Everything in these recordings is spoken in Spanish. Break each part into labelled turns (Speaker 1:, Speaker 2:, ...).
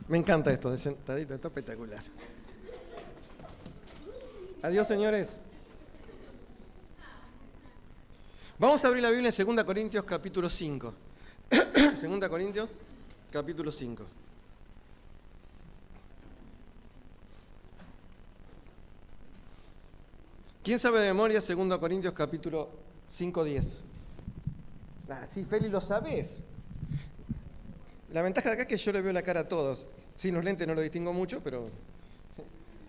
Speaker 1: Me encanta esto de sentadito, está espectacular. Adiós, señores. Vamos a abrir la Biblia en 2 Corintios capítulo 5. 2 Corintios capítulo 5. ¿Quién sabe de memoria 2 Corintios capítulo 5:10? Sí, Feli, lo sabés. La ventaja de acá es que yo le veo la cara a todos. Sin los lentes no lo distingo mucho, pero...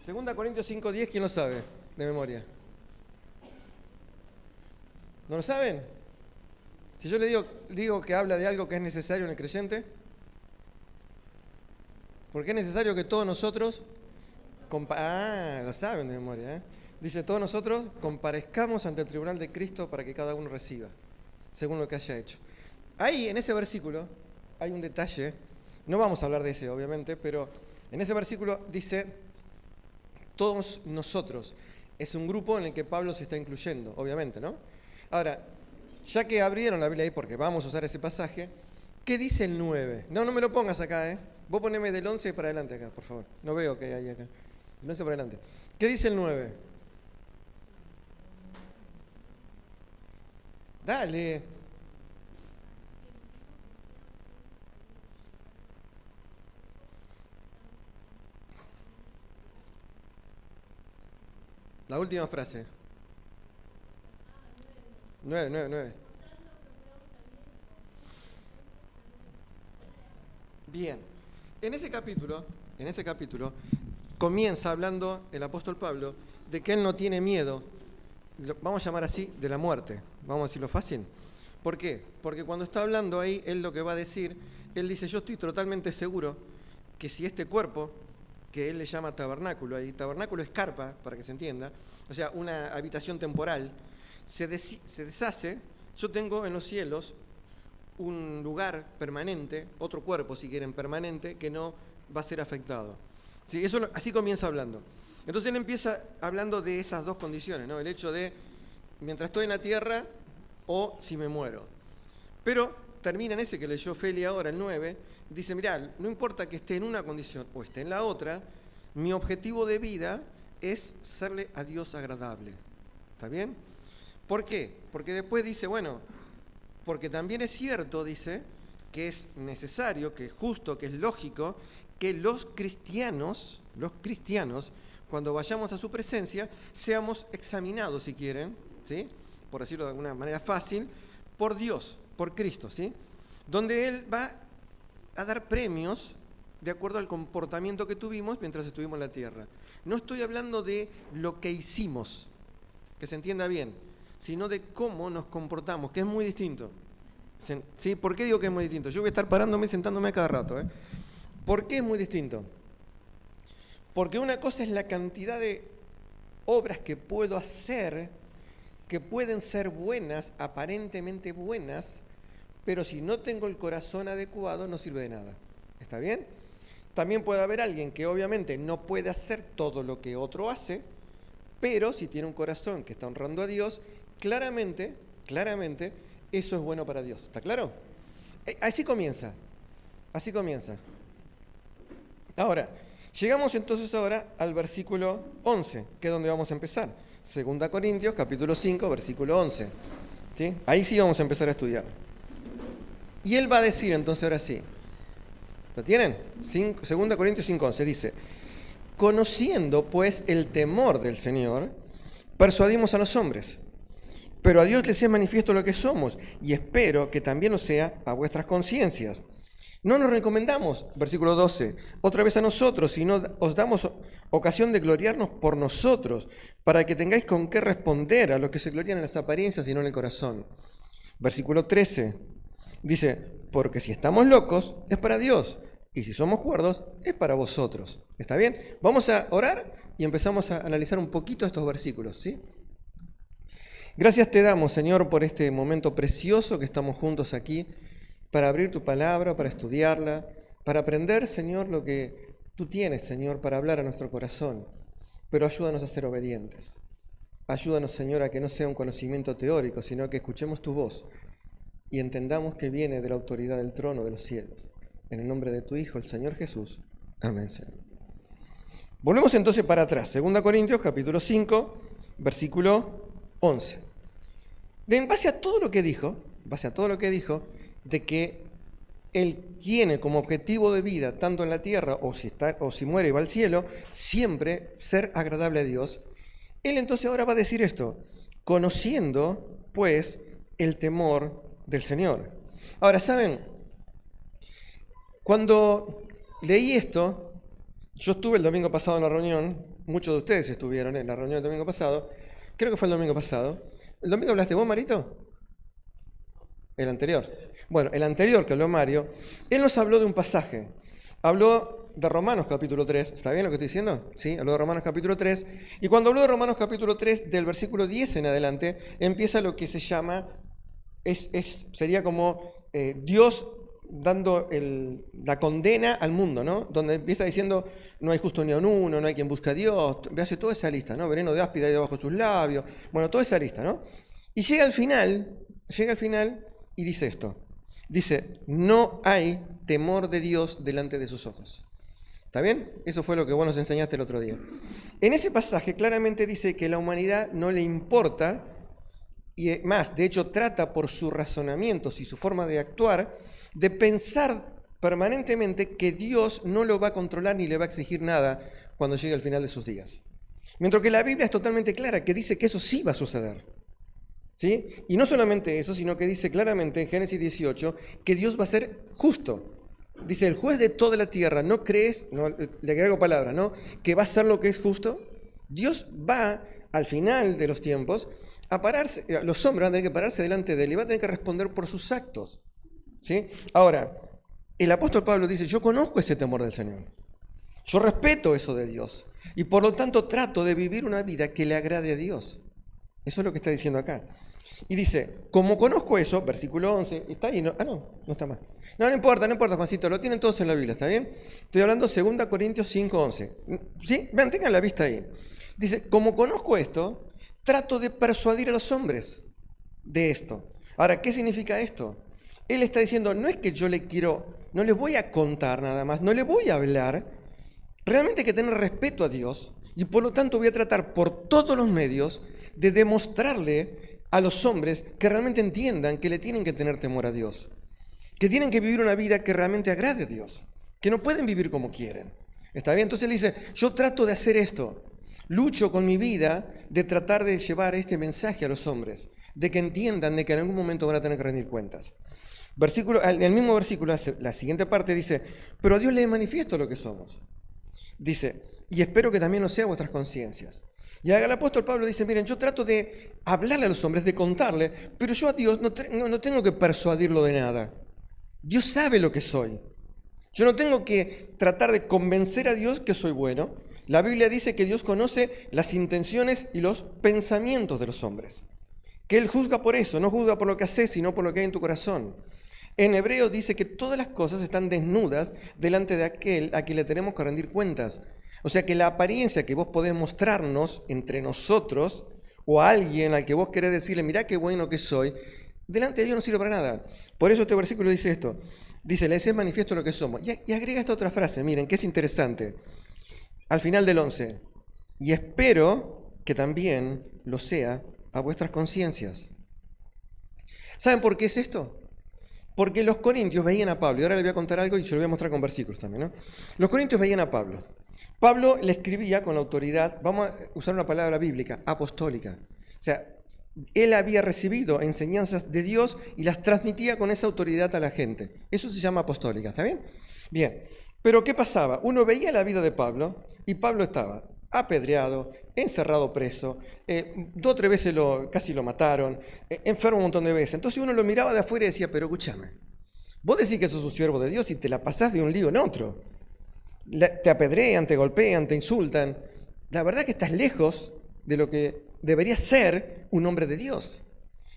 Speaker 1: 2 Corintios 5:10, ¿quién lo sabe de memoria? ¿No lo saben? Si yo le digo que habla de algo que es necesario en el creyente, porque es necesario que todos nosotros... lo saben de memoria, ¿eh? Dice, todos nosotros comparezcamos ante el tribunal de Cristo para que cada uno reciba, según lo que haya hecho. Ahí, en ese versículo, hay un detalle. No vamos a hablar de ese, obviamente, pero en ese versículo dice, todos nosotros. Es un grupo en el que Pablo se está incluyendo, obviamente, ¿no? Ahora, ya que abrieron la Biblia ahí, porque vamos a usar ese pasaje, ¿qué dice el 9? No me lo pongas acá, ¿eh? Vos poneme del 11 para adelante acá, por favor. No veo qué hay acá. Del 11 para adelante. ¿Qué dice el 9? Dale. La última frase. 9. Bien. En ese capítulo, comienza hablando el apóstol Pablo de que él no tiene miedo, vamos a llamar así, de la muerte. Vamos a decirlo fácil. ¿Por qué? Porque cuando está hablando ahí, él lo que va a decir, él dice, yo estoy totalmente seguro que si este cuerpo, que él le llama tabernáculo, ahí tabernáculo es carpa, para que se entienda, o sea, una habitación temporal, se deshace, yo tengo en los cielos un lugar permanente, otro cuerpo si quieren permanente, que no va a ser afectado. Sí, así comienza hablando. Entonces él empieza hablando de esas dos condiciones, ¿no? El hecho de mientras estoy en la tierra o si me muero. Pero termina en ese que leyó Feli ahora, el 9, dice, mirá, no importa que esté en una condición o esté en la otra, mi objetivo de vida es serle a Dios agradable. ¿Está bien? ¿Por qué? Porque después dice, bueno, porque también es cierto, dice, que es necesario, que es justo, que es lógico, que los cristianos, cuando vayamos a su presencia, seamos examinados, si quieren, ¿sí? Por decirlo de alguna manera fácil, por Dios, por Cristo, ¿sí? Donde Él va a dar premios de acuerdo al comportamiento que tuvimos mientras estuvimos en la tierra. No estoy hablando de lo que hicimos, que se entienda bien, sino de cómo nos comportamos, que es muy distinto. ¿Sí? ¿Por qué digo que es muy distinto? Yo voy a estar parándome y sentándome cada rato, ¿eh? ¿Por qué es muy distinto? Porque una cosa es la cantidad de obras que puedo hacer, que pueden ser buenas, aparentemente buenas, pero si no tengo el corazón adecuado no sirve de nada. ¿Está bien? También puede haber alguien que obviamente no puede hacer todo lo que otro hace, pero si tiene un corazón que está honrando a Dios, claramente, eso es bueno para Dios. ¿Está claro? Así comienza. Ahora, llegamos entonces ahora al versículo 11, que es donde vamos a empezar. 2 Corintios, capítulo 5, versículo 11. ¿Sí? Ahí sí vamos a empezar a estudiar. Y él va a decir entonces ahora sí. ¿Lo tienen? 2 Corintios 5, 11 dice, conociendo pues el temor del Señor, persuadimos a los hombres. Pero a Dios les es manifiesto lo que somos, y espero que también lo sea a vuestras conciencias. No nos recomendamos, versículo 12, otra vez a nosotros, sino os damos ocasión de gloriarnos por nosotros, para que tengáis con qué responder a los que se glorían en las apariencias y no en el corazón. Versículo 13, dice, porque si estamos locos, es para Dios, y si somos cuerdos, es para vosotros. ¿Está bien? Vamos a orar y empezamos a analizar un poquito estos versículos, ¿sí? Gracias te damos, Señor, por este momento precioso que estamos juntos aquí, para abrir tu palabra, para estudiarla, para aprender, Señor, lo que tú tienes, Señor, para hablar a nuestro corazón. Pero ayúdanos a ser obedientes. Ayúdanos, Señor, a que no sea un conocimiento teórico, sino que escuchemos tu voz y entendamos que viene de la autoridad del trono de los cielos. En el nombre de tu Hijo, el Señor Jesús. Amén, Señor. Volvemos entonces para atrás. 2 Corintios, capítulo 5, versículo 11. En base a todo lo que dijo, de que Él tiene como objetivo de vida, tanto en la tierra o si muere y va al cielo, siempre ser agradable a Dios, Él entonces ahora va a decir esto, conociendo pues el temor del Señor. Ahora, ¿saben? Cuando leí esto, yo estuve el domingo pasado en la reunión, muchos de ustedes estuvieron en la reunión del domingo pasado, creo que fue el domingo pasado. ¿El domingo hablaste vos, Marito? El anterior. Bueno, el anterior que habló Mario, él nos habló de un pasaje. Habló de Romanos capítulo 3. ¿Está bien lo que estoy diciendo? Sí, habló de Romanos capítulo 3. Y cuando habló de Romanos capítulo 3, del versículo 10 en adelante, empieza lo que se llama, sería como Dios dando la condena al mundo, ¿no? Donde empieza diciendo, no hay justo ni aun uno, no hay quien busque a Dios. Hace toda esa lista, ¿no? Veneno de áspida ahí debajo de sus labios. Bueno, toda esa lista, ¿no? Y llega al final y dice esto. Dice, no hay temor de Dios delante de sus ojos. ¿Está bien? Eso fue lo que vos nos enseñaste el otro día. En ese pasaje claramente dice que la humanidad no le importa, y más, de hecho trata por sus razonamientos y su forma de actuar, de pensar permanentemente que Dios no lo va a controlar ni le va a exigir nada cuando llegue al final de sus días. Mientras que la Biblia es totalmente clara, que dice que eso sí va a suceder. ¿Sí? Y no solamente eso, sino que dice claramente en Génesis 18 que Dios va a ser justo. Dice, el juez de toda la tierra, ¿no crees? No, le agrego palabras, ¿no? Que va a ser lo que es justo. Dios va, al final de los tiempos, a pararse, los hombres van a tener que pararse delante de él y van a tener que responder por sus actos. ¿Sí? Ahora, el apóstol Pablo dice, yo conozco ese temor del Señor. Yo respeto eso de Dios. Y por lo tanto trato de vivir una vida que le agrade a Dios. Eso es lo que está diciendo acá. Y dice, como conozco eso, versículo 11, ¿está ahí? No está más. No importa, Juancito, lo tienen todos en la Biblia, ¿está bien? Estoy hablando 2 Corintios 5, 11. ¿Sí? Vean, tengan la vista ahí. Dice, como conozco esto, trato de persuadir a los hombres de esto. Ahora, ¿qué significa esto? Él está diciendo, no es que yo no les voy a contar nada más, no les voy a hablar. Realmente hay que tener respeto a Dios y por lo tanto voy a tratar por todos los medios de demostrarle a los hombres que realmente entiendan que le tienen que tener temor a Dios, que tienen que vivir una vida que realmente agrade a Dios, que no pueden vivir como quieren. ¿Está bien? Entonces él dice, yo trato de hacer esto, lucho con mi vida de tratar de llevar este mensaje a los hombres, de que entiendan de que en algún momento van a tener que rendir cuentas. En el mismo versículo, la siguiente parte dice, pero a Dios le manifiesto lo que somos. Dice, y espero que también lo sea vuestras conciencias. Y el apóstol Pablo dice, miren, yo trato de hablarle a los hombres, de contarle, pero yo a Dios no tengo que persuadirlo de nada. Dios sabe lo que soy. Yo no tengo que tratar de convencer a Dios que soy bueno. La Biblia dice que Dios conoce las intenciones y los pensamientos de los hombres. Que Él juzga por eso, no juzga por lo que haces, sino por lo que hay en tu corazón. En Hebreos dice que todas las cosas están desnudas delante de aquel a quien le tenemos que rendir cuentas. O sea que la apariencia que vos podés mostrarnos entre nosotros o a alguien al que vos querés decirle, mirá qué bueno que soy, delante de Dios no sirve para nada. Por eso este versículo dice esto. Dice, les es manifiesto lo que somos. Y agrega esta otra frase, miren, que es interesante. Al final del 11. Y espero que también lo sea a vuestras conciencias. ¿Saben por qué es esto? Porque los corintios veían a Pablo, y ahora les voy a contar algo y se lo voy a mostrar con versículos también, ¿no? Los corintios veían a Pablo. Pablo le escribía con la autoridad, vamos a usar una palabra bíblica, apostólica. O sea, él había recibido enseñanzas de Dios y las transmitía con esa autoridad a la gente. Eso se llama apostólica, ¿está bien? Bien, pero ¿qué pasaba? Uno veía la vida de Pablo y Pablo estaba apedreado, encerrado preso, 2 o 3 veces casi lo mataron, enfermo un montón de veces. Entonces uno lo miraba de afuera y decía, pero escúchame, vos decís que sos un siervo de Dios y te la pasás de un lío en otro. Te apedrean, te golpean, te insultan. La verdad que estás lejos de lo que debería ser un hombre de Dios.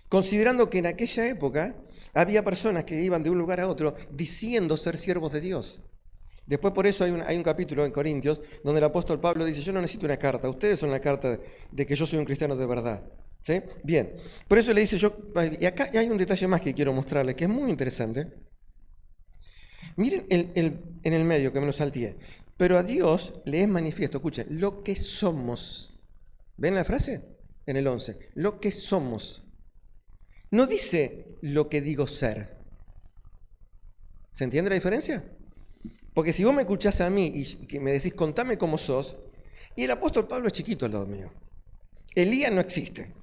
Speaker 1: Considerando que en aquella época había personas que iban de un lugar a otro diciendo ser siervos de Dios. Después por eso hay un capítulo en Corintios donde el apóstol Pablo dice, yo no necesito una carta, ustedes son la carta de que yo soy un cristiano de verdad. ¿Sí? Bien, por eso le dice y acá hay un detalle más que quiero mostrarles, que es muy interesante. Miren en el medio, que me lo salteé. Pero a Dios le es manifiesto, escuchen, lo que somos. ¿Ven la frase? En el 11. Lo que somos. No dice lo que digo ser. ¿Se entiende la diferencia? Porque si vos me escuchás a mí y que me decís, contame cómo sos, y el apóstol Pablo es chiquito al lado mío. Elías no existe.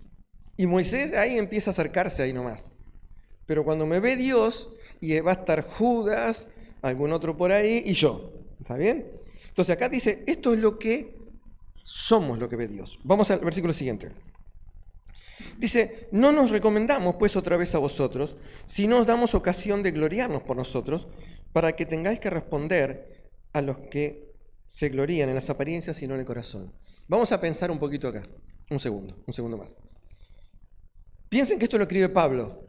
Speaker 1: Y Moisés ahí empieza a acercarse ahí nomás. Pero cuando me ve Dios, y va a estar Judas, algún otro por ahí, y yo. ¿Está bien? Entonces acá dice, esto es lo que somos, lo que ve Dios. Vamos al versículo siguiente. Dice, no nos recomendamos pues otra vez a vosotros, si no os damos ocasión de gloriarnos por nosotros, para que tengáis que responder a los que se glorían en las apariencias y no en el corazón. Vamos a pensar un poquito acá. Un segundo más. Piensen que esto lo escribe Pablo.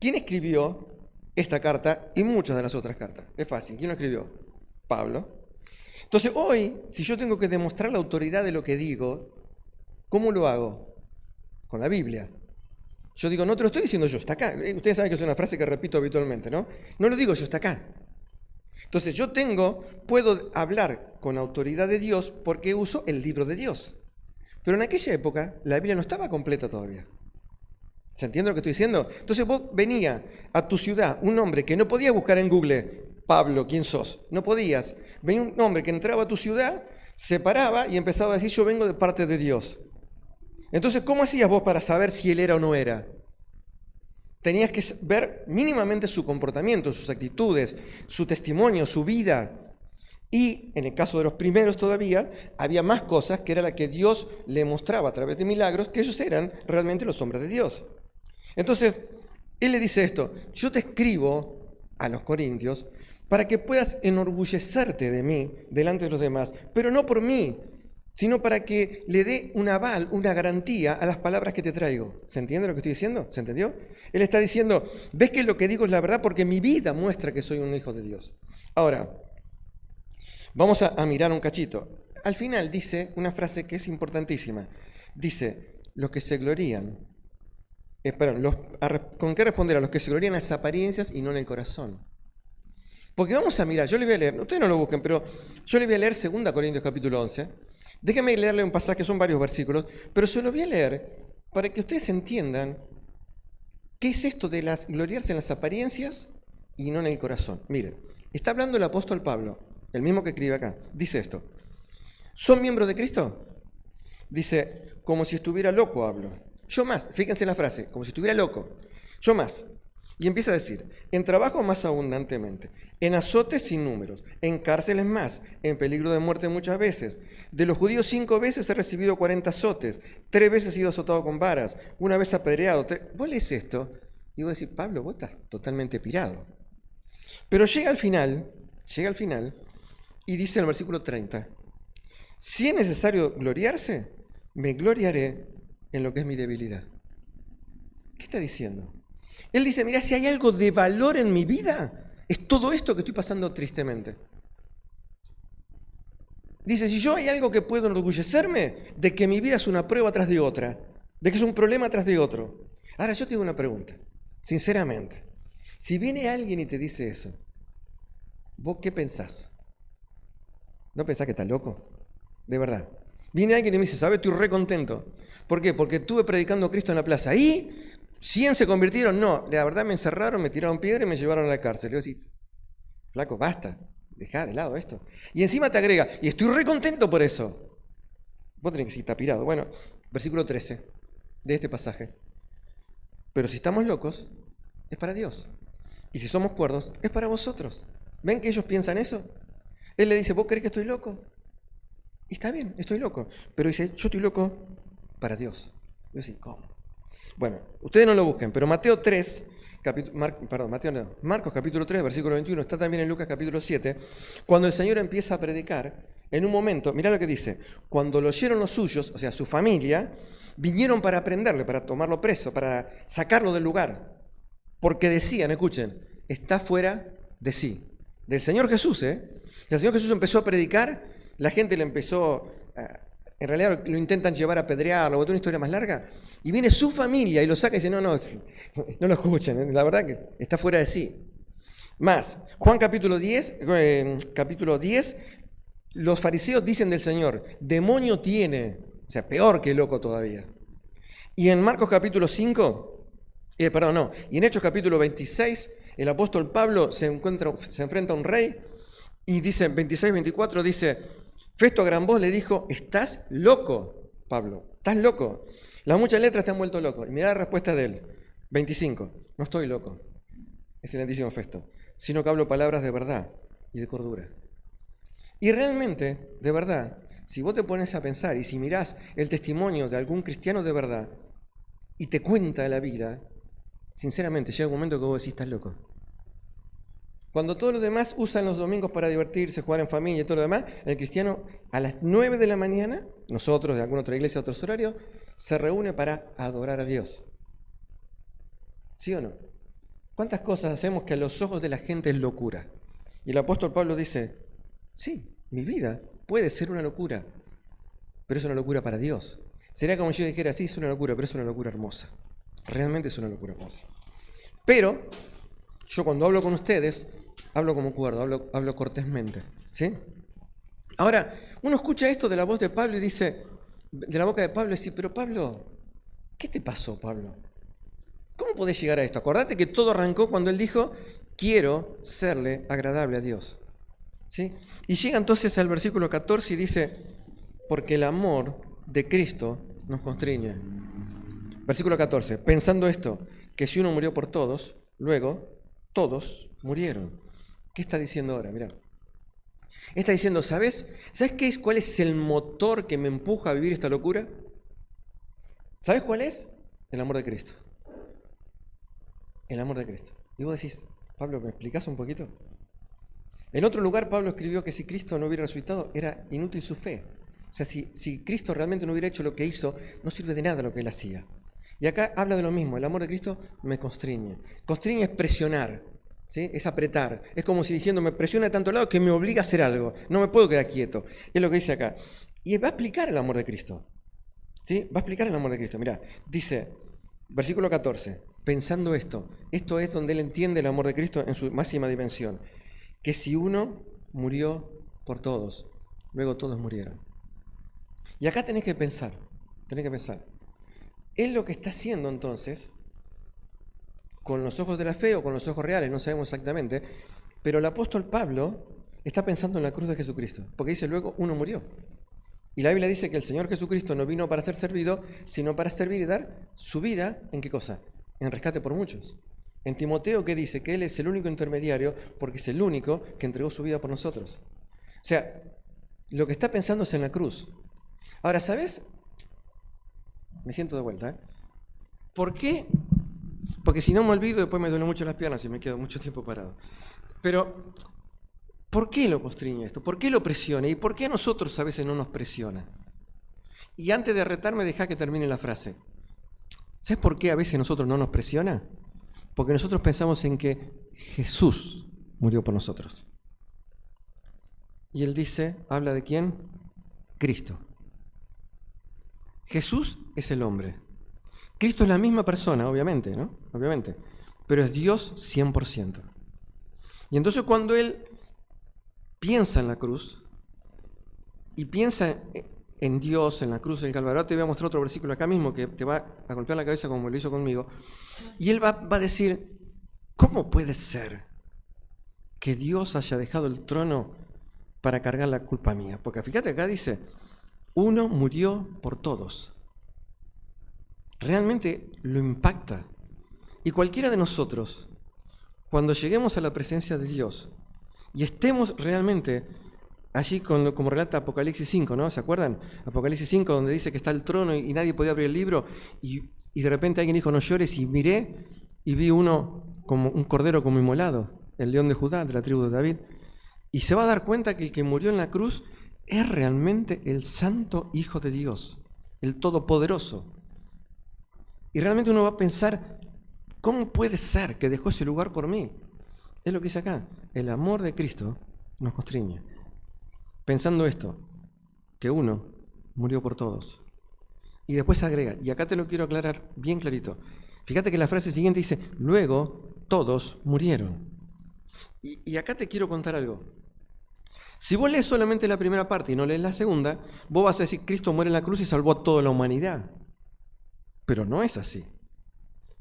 Speaker 1: ¿Quién escribió esta carta y muchas de las otras cartas? Es fácil. ¿Quién lo escribió? Pablo. Entonces hoy, si yo tengo que demostrar la autoridad de lo que digo, ¿cómo lo hago? Con la Biblia. Yo digo, no te lo estoy diciendo yo, está acá. Ustedes saben que es una frase que repito habitualmente, ¿no? No lo digo yo, está acá. Entonces yo puedo hablar con autoridad de Dios porque uso el libro de Dios. Pero en aquella época la Biblia no estaba completa todavía. ¿Se entiende lo que estoy diciendo? Entonces vos venía a tu ciudad un hombre que no podía buscar en Google, Pablo, ¿quién sos? No podías. Venía un hombre que entraba a tu ciudad, se paraba y empezaba a decir, yo vengo de parte de Dios. Entonces, ¿cómo hacías vos para saber si él era o no era? Tenías que ver mínimamente su comportamiento, sus actitudes, su testimonio, su vida. Y en el caso de los primeros todavía, había más cosas que era la que Dios le mostraba a través de milagros, que ellos eran realmente los hombres de Dios. Entonces, él le dice esto, yo te escribo a los corintios para que puedas enorgullecerte de mí delante de los demás, pero no por mí, sino para que le dé un aval, una garantía a las palabras que te traigo. ¿Se entiende lo que estoy diciendo? ¿Se entendió? Él está diciendo, ves que lo que digo es la verdad porque mi vida muestra que soy un hijo de Dios. Ahora, vamos a mirar un cachito. Al final dice una frase que es importantísima. Dice, los que se glorían, ¿con qué responder a los que se glorían en las apariencias y no en el corazón? Porque vamos a mirar, yo le voy a leer, ustedes no lo busquen, pero yo le voy a leer 2 Corintios capítulo 11. Déjenme leerle un pasaje, son varios versículos, pero se lo voy a leer para que ustedes entiendan qué es esto de gloriarse en las apariencias y no en el corazón. Miren, está hablando el apóstol Pablo, el mismo que escribe acá, dice esto. ¿Son miembros de Cristo? Dice, como si estuviera loco hablo. Yo más, fíjense en la frase, como si estuviera loco. Yo más. Y empieza a decir, en trabajo más abundantemente, en azotes sin números, en cárceles más, en peligro de muerte muchas veces. De los judíos 5 veces he recibido 40 azotes, 3 veces he sido azotado con varas, 1 vez apedreado. Vos lees esto y vos decís, Pablo, vos estás totalmente pirado. Pero llega al final y dice en el versículo 30, si es necesario gloriarse, me gloriaré en lo que es mi debilidad. ¿Qué está diciendo? Él dice, mira, si hay algo de valor en mi vida, es todo esto que estoy pasando tristemente. Dice, si yo hay algo que puedo enorgullecerme, de que mi vida es una prueba tras de otra, de que es un problema tras de otro. Ahora, yo te digo una pregunta, sinceramente. Si viene alguien y te dice eso, ¿vos qué pensás? ¿No pensás que estás loco? De verdad. Viene alguien y me dice, ¿sabes? Estoy re contento. ¿Por qué? Porque estuve predicando a Cristo en la plaza. ¿Y 100 se convirtieron? No, la verdad me encerraron, me tiraron piedra y me llevaron a la cárcel. Le digo así, flaco, basta, dejá de lado esto. Y encima te agrega, y estoy re contento por eso. Vos tenés que decir, está pirado. Bueno, versículo 13 de este pasaje. Pero si estamos locos, es para Dios. Y si somos cuerdos, es para vosotros. ¿Ven que ellos piensan eso? Él le dice, ¿vos crees que estoy loco? Y está bien, estoy loco. Pero dice, yo estoy loco para Dios. Yo digo, ¿cómo? Bueno, ustedes no lo busquen, pero Mateo 3, Marcos capítulo 3, versículo 21, está también en Lucas capítulo 7, cuando el Señor empieza a predicar, en un momento, mirá lo que dice, cuando lo oyeron los suyos, o sea, su familia, vinieron para prenderle, para tomarlo preso, para sacarlo del lugar, porque decían, escuchen, está fuera de sí. Del Señor Jesús, El Señor Jesús empezó a predicar, la gente le empezó, en realidad lo intentan llevar a apedrearlo, o una historia más larga, y viene su familia y lo saca y dice, no lo escuchen, la verdad que está fuera de sí. Más, Juan capítulo 10, Los fariseos dicen del Señor, demonio tiene, o sea, peor que loco todavía. Y en Marcos capítulo 5, y en Hechos capítulo 26, el apóstol Pablo se enfrenta a un rey y dice, 26-24, dice, Festo a gran voz le dijo, estás loco, Pablo, estás loco. Las muchas letras te han vuelto loco. Y mirá la respuesta de él, 25, no estoy loco, excelentísimo Festo, sino que hablo palabras de verdad y de cordura. Y realmente, de verdad, si vos te pones a pensar y si mirás el testimonio de algún cristiano de verdad y te cuenta la vida, sinceramente llega un momento que vos decís, estás loco. Cuando todos los demás usan los domingos para divertirse, jugar en familia y todo lo demás, el cristiano a las 9 de la mañana, nosotros de alguna otra iglesia, otros horarios, se reúne para adorar a Dios. ¿Sí o no? ¿Cuántas cosas hacemos que a los ojos de la gente es locura? Y el apóstol Pablo dice, sí, mi vida puede ser una locura, pero es una locura para Dios. Sería como si yo dijera, sí, es una locura, pero es una locura hermosa. Realmente es una locura hermosa. Pero yo cuando hablo con ustedes, hablo como cuerdo, hablo cortésmente. ¿Sí? Ahora, uno escucha esto de la voz de Pablo y dice, de la boca de Pablo, y dice, pero Pablo, ¿qué te pasó, Pablo? ¿Cómo podés llegar a esto? Acordate que todo arrancó cuando él dijo, quiero serle agradable a Dios. ¿Sí? Y llega entonces al versículo 14 y dice, porque el amor de Cristo nos constriñe. Versículo 14, pensando esto, que si uno murió por todos, luego todos murieron. ¿Qué está diciendo ahora? Mirá. Está diciendo, ¿sabes cuál es el motor que me empuja a vivir esta locura? ¿Sabes cuál es? El amor de Cristo. El amor de Cristo. Y vos decís, Pablo, ¿me explicás un poquito? En otro lugar, Pablo escribió que si Cristo no hubiera resucitado, era inútil su fe. O sea, si Cristo realmente no hubiera hecho lo que hizo, no sirve de nada lo que él hacía. Y acá habla de lo mismo, el amor de Cristo me constriñe. Constriñe es presionar, ¿sí? Es apretar. Es como si diciendo, me presiona de tanto lado que me obliga a hacer algo. No me puedo quedar quieto. Es lo que dice acá. Y va a explicar el amor de Cristo. ¿Sí? Va a explicar el amor de Cristo. Mirá, dice, versículo 14, pensando esto es donde él entiende el amor de Cristo en su máxima dimensión. Que si uno murió por todos, luego todos murieron. Y acá tenés que pensar. Él lo que está haciendo entonces, con los ojos de la fe o con los ojos reales, no sabemos exactamente, pero el apóstol Pablo está pensando en la cruz de Jesucristo, porque dice luego uno murió. Y la Biblia dice que el Señor Jesucristo no vino para ser servido, sino para servir y dar su vida, ¿en qué cosa? En rescate por muchos. En Timoteo, ¿qué dice? Que Él es el único intermediario porque es el único que entregó su vida por nosotros. O sea, lo que está pensando es en la cruz. Ahora, ¿sabes? Me siento de vuelta, ¿eh? ¿Por qué? Porque si no me olvido, después me duelen mucho las piernas y me quedo mucho tiempo parado. Pero, ¿por qué lo constriñe esto? ¿Por qué lo presiona? ¿Y por qué a nosotros a veces no nos presiona? Y antes de retarme, dejá que termine la frase. ¿Sabes por qué a veces a nosotros no nos presiona? Porque nosotros pensamos en que Jesús murió por nosotros. Y él dice, ¿habla de quién? Cristo. Jesús es el hombre. Cristo es la misma persona, obviamente, ¿no? Obviamente. Pero es Dios 100%. Y entonces cuando él piensa en la cruz y piensa en Dios, en la cruz del Calvario, te voy a mostrar otro versículo acá mismo que te va a golpear la cabeza como lo hizo conmigo. Y él va a decir, ¿cómo puede ser que Dios haya dejado el trono para cargar la culpa mía? Porque fíjate acá dice, uno murió por todos. Realmente lo impacta. Y cualquiera de nosotros, cuando lleguemos a la presencia de Dios y estemos realmente allí como relata Apocalipsis 5, ¿no? ¿Se acuerdan? Apocalipsis 5, donde dice que está el trono y nadie podía abrir el libro y de repente alguien dijo, no llores, y miré y vi uno como un cordero como inmolado, el león de Judá, de la tribu de David, y se va a dar cuenta que el que murió en la cruz es realmente el santo Hijo de Dios, el Todopoderoso. Y realmente uno va a pensar, ¿cómo puede ser que dejó ese lugar por mí? Es lo que dice acá, el amor de Cristo nos constriñe. Pensando esto, que uno murió por todos. Y después agrega, y acá te lo quiero aclarar bien clarito. Fíjate que la frase siguiente dice, luego todos murieron. Y acá te quiero contar algo. Si vos lees solamente la primera parte y no lees la segunda, vos vas a decir, Cristo muere en la cruz y salvó a toda la humanidad. Pero no es así.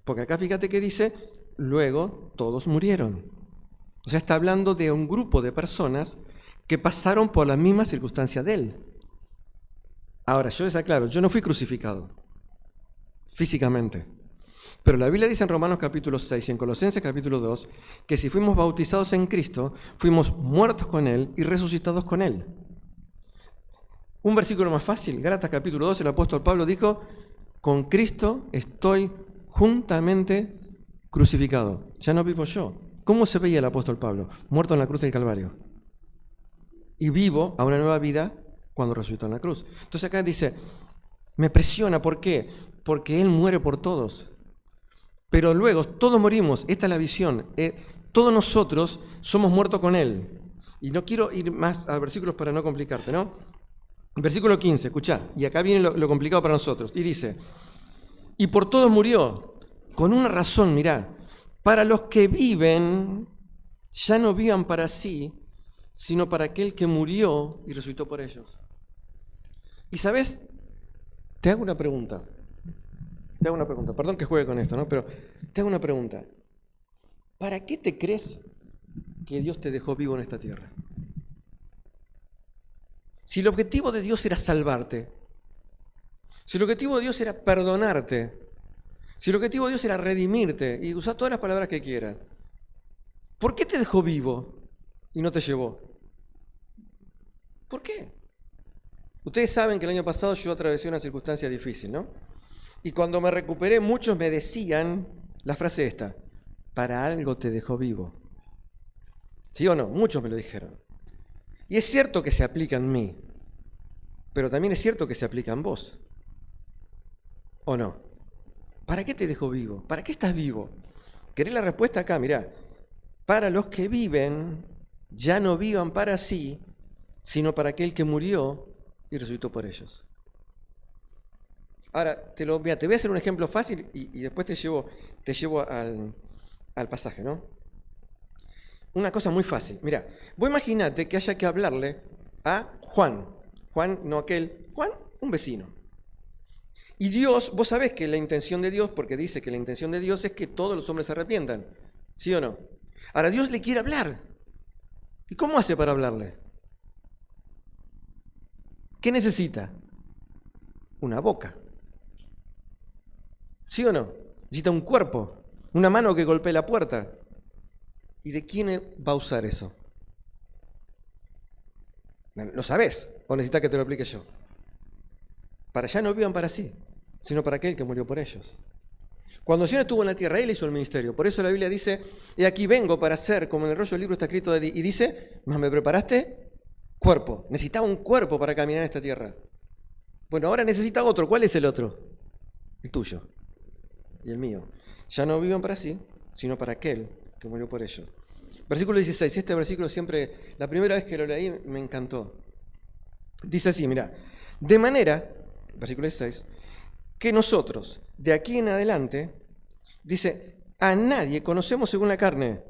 Speaker 1: Porque acá fíjate que dice, luego todos murieron. O sea, está hablando de un grupo de personas que pasaron por la misma circunstancia de él. Ahora, yo les aclaro, yo no fui crucificado físicamente. Pero la Biblia dice en Romanos capítulo 6 y en Colosenses capítulo 2 que si fuimos bautizados en Cristo, fuimos muertos con Él y resucitados con Él. Un versículo más fácil, Gálatas capítulo 2, el apóstol Pablo dijo, con Cristo estoy juntamente crucificado. Ya no vivo yo. ¿Cómo se veía el apóstol Pablo? Muerto en la cruz del Calvario. Y vivo a una nueva vida cuando resucitó en la cruz. Entonces acá dice, me presiona, ¿por qué? Porque Él muere por todos. Pero luego, todos morimos, esta es la visión, todos nosotros somos muertos con Él. Y no quiero ir más a versículos para no complicarte, ¿no? Versículo 15, escuchá, y acá viene lo complicado para nosotros. Y dice, y por todos murió, con una razón, mirá, para los que viven, ya no vivan para sí, sino para aquel que murió y resucitó por ellos. Y ¿sabes? Te hago una pregunta. Perdón que juegue con esto, ¿no? Pero te hago una pregunta. ¿Para qué te crees que Dios te dejó vivo en esta tierra? Si el objetivo de Dios era salvarte, si el objetivo de Dios era perdonarte, si el objetivo de Dios era redimirte, y usar todas las palabras que quieras, ¿por qué te dejó vivo y no te llevó? ¿Por qué? Ustedes saben que el año pasado yo atravesé una circunstancia difícil, ¿no? Y cuando me recuperé, muchos me decían la frase esta, para algo te dejó vivo. ¿Sí o no? Muchos me lo dijeron. Y es cierto que se aplica en mí, pero también es cierto que se aplica en vos. ¿O no? ¿Para qué te dejó vivo? ¿Para qué estás vivo? ¿Querés la respuesta acá? Mirá. Para los que viven, ya no vivan para sí, sino para aquel que murió y resucitó por ellos. Ahora, te voy a hacer un ejemplo fácil y después te llevo al pasaje, ¿no? Una cosa muy fácil. Mirá, vos imaginate que haya que hablarle a Juan. Juan, no aquel. Juan, un vecino. Y Dios, vos sabés que la intención de Dios, porque dice que la intención de Dios es que todos los hombres se arrepientan. ¿Sí o no? Ahora, Dios le quiere hablar. ¿Y cómo hace para hablarle? ¿Qué necesita? Una boca. ¿Sí o no? Necesita un cuerpo, una mano que golpee la puerta. ¿Y de quién va a usar eso? ¿Lo sabés? ¿O necesitas que te lo explique yo? Para allá no vivan para sí, sino para aquel que murió por ellos. Cuando el Señor estuvo en la tierra, Él hizo el ministerio. Por eso la Biblia dice, y aquí vengo para hacer, como en el rollo del libro está escrito, y dice, ¿más me preparaste? Cuerpo. Necesitaba un cuerpo para caminar en esta tierra. Bueno, ahora necesita otro. ¿Cuál es el otro? El tuyo y el mío. Ya no vivan para sí, sino para aquel que murió por ellos. Versículo 16. Este versículo siempre, la primera vez que lo leí, me encantó. Dice así, mira, de manera, versículo 16, que nosotros, de aquí en adelante, dice, a nadie conocemos según la carne.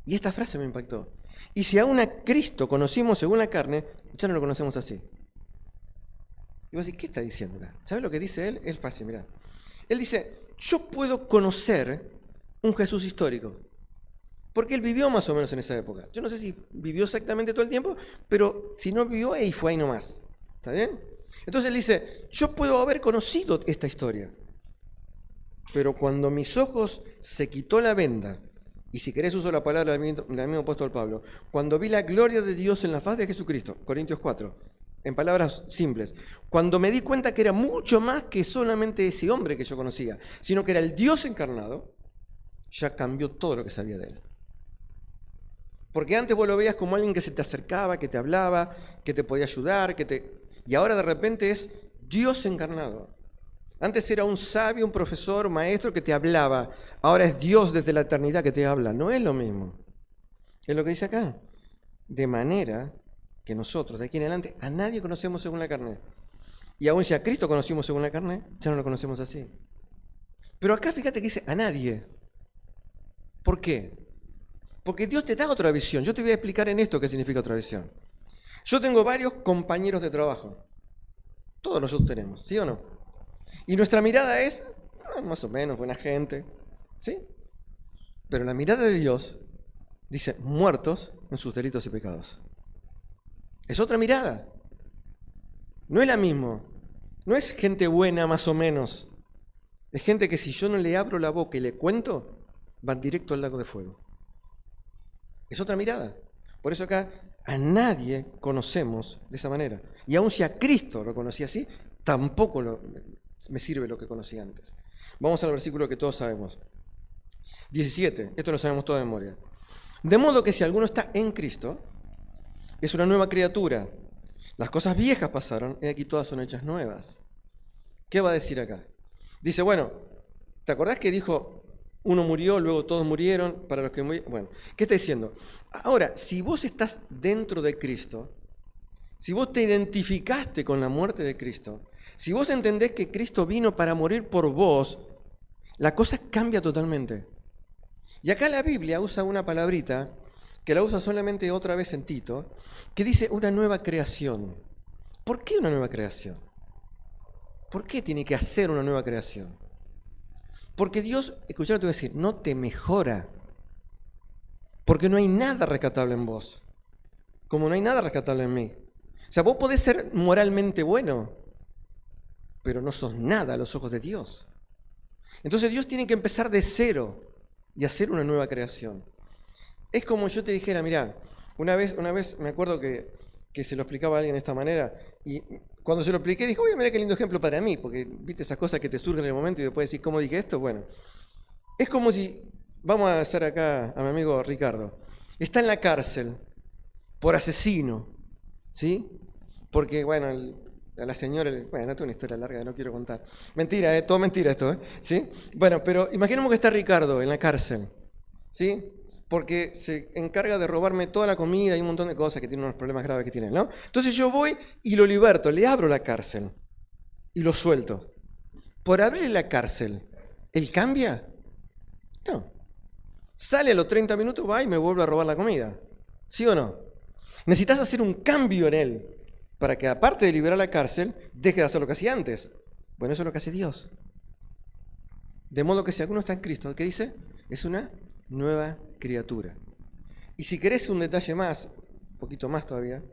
Speaker 1: Y esta frase me impactó. Y si aún a Cristo conocimos según la carne, ya no lo conocemos así. Y vos decís, ¿qué está diciendo acá? ¿Sabes lo que dice él? Es fácil, mirá. Él dice, yo puedo conocer un Jesús histórico, porque él vivió más o menos en esa época. Yo no sé si vivió exactamente todo el tiempo, pero si no vivió, ahí fue ahí nomás. ¿Está bien? Entonces él dice, yo puedo haber conocido esta historia, pero cuando mis ojos se quitó la venda, y si querés uso la palabra del mismo apóstol Pablo, cuando vi la gloria de Dios en la faz de Jesucristo, Corintios 4, en palabras simples, cuando me di cuenta que era mucho más que solamente ese hombre que yo conocía, sino que era el Dios encarnado, ya cambió todo lo que sabía de él. Porque antes vos lo veías como alguien que se te acercaba, que te hablaba, que te podía ayudar, y ahora de repente es Dios encarnado. Antes era un sabio, un profesor, maestro que te hablaba. Ahora es Dios desde la eternidad que te habla. No es lo mismo. Es lo que dice acá. De manera que nosotros, de aquí en adelante, a nadie conocemos según la carne. Y aún si a Cristo conocimos según la carne, ya no lo conocemos así. Pero acá fíjate que dice a nadie. ¿Por qué? Porque Dios te da otra visión. Yo te voy a explicar en esto qué significa otra visión. Yo tengo varios compañeros de trabajo. Todos nosotros tenemos, ¿sí o no? Y nuestra mirada es, más o menos, buena gente, ¿sí? Pero la mirada de Dios dice, muertos en sus delitos y pecados. Es otra mirada. No es la misma. No es gente buena más o menos. Es gente que si yo no le abro la boca y le cuento, van directo al lago de fuego. Es otra mirada. Por eso acá a nadie conocemos de esa manera. Y aun si a Cristo lo conocí así, tampoco me sirve lo que conocí antes. Vamos al versículo que todos sabemos. 17, esto lo sabemos todos de memoria. De modo que si alguno está en Cristo, es una nueva criatura. Las cosas viejas pasaron y aquí todas son hechas nuevas. ¿Qué va a decir acá? Dice, bueno, ¿te acordás que dijo, uno murió, luego todos murieron, para los que murieron? Bueno, ¿qué está diciendo? Ahora, si vos estás dentro de Cristo, si vos te identificaste con la muerte de Cristo, si vos entendés que Cristo vino para morir por vos, la cosa cambia totalmente. Y acá la Biblia usa una palabrita, que la usa solamente otra vez en Tito, que dice una nueva creación. ¿Por qué una nueva creación? ¿Por qué tiene que hacer una nueva creación? Porque Dios, escuchá lo que te voy a decir, no te mejora. Porque no hay nada rescatable en vos. Como no hay nada rescatable en mí. O sea, vos podés ser moralmente bueno, pero no sos nada a los ojos de Dios. Entonces Dios tiene que empezar de cero y hacer una nueva creación. Es como yo te dijera, mirá, una vez me acuerdo que se lo explicaba a alguien de esta manera, y cuando se lo expliqué dijo, oye, mirá qué lindo ejemplo para mí, porque viste esas cosas que te surgen en el momento y después decís, ¿cómo dije esto? Bueno, es como si, vamos a hacer acá a mi amigo Ricardo, está en la cárcel por asesino, ¿sí? Porque, bueno, a la señora, bueno, esto es una historia larga que no quiero contar. Mentira, todo mentira esto, ¿sí? Bueno, pero imaginemos que está Ricardo en la cárcel, ¿sí? Porque se encarga de robarme toda la comida y un montón de cosas que tiene unos problemas graves que tiene, ¿no? Entonces yo voy y lo liberto, le abro la cárcel y lo suelto. Por abrirle la cárcel, ¿él cambia? No. Sale a los 30 minutos, va y me vuelve a robar la comida. ¿Sí o no? Necesitas hacer un cambio en él para que, aparte de liberar la cárcel, deje de hacer lo que hacía antes. Bueno, eso es lo que hace Dios. De modo que si alguno está en Cristo, ¿qué dice? Es una nueva criatura. Y si querés un detalle más, un poquito más todavía,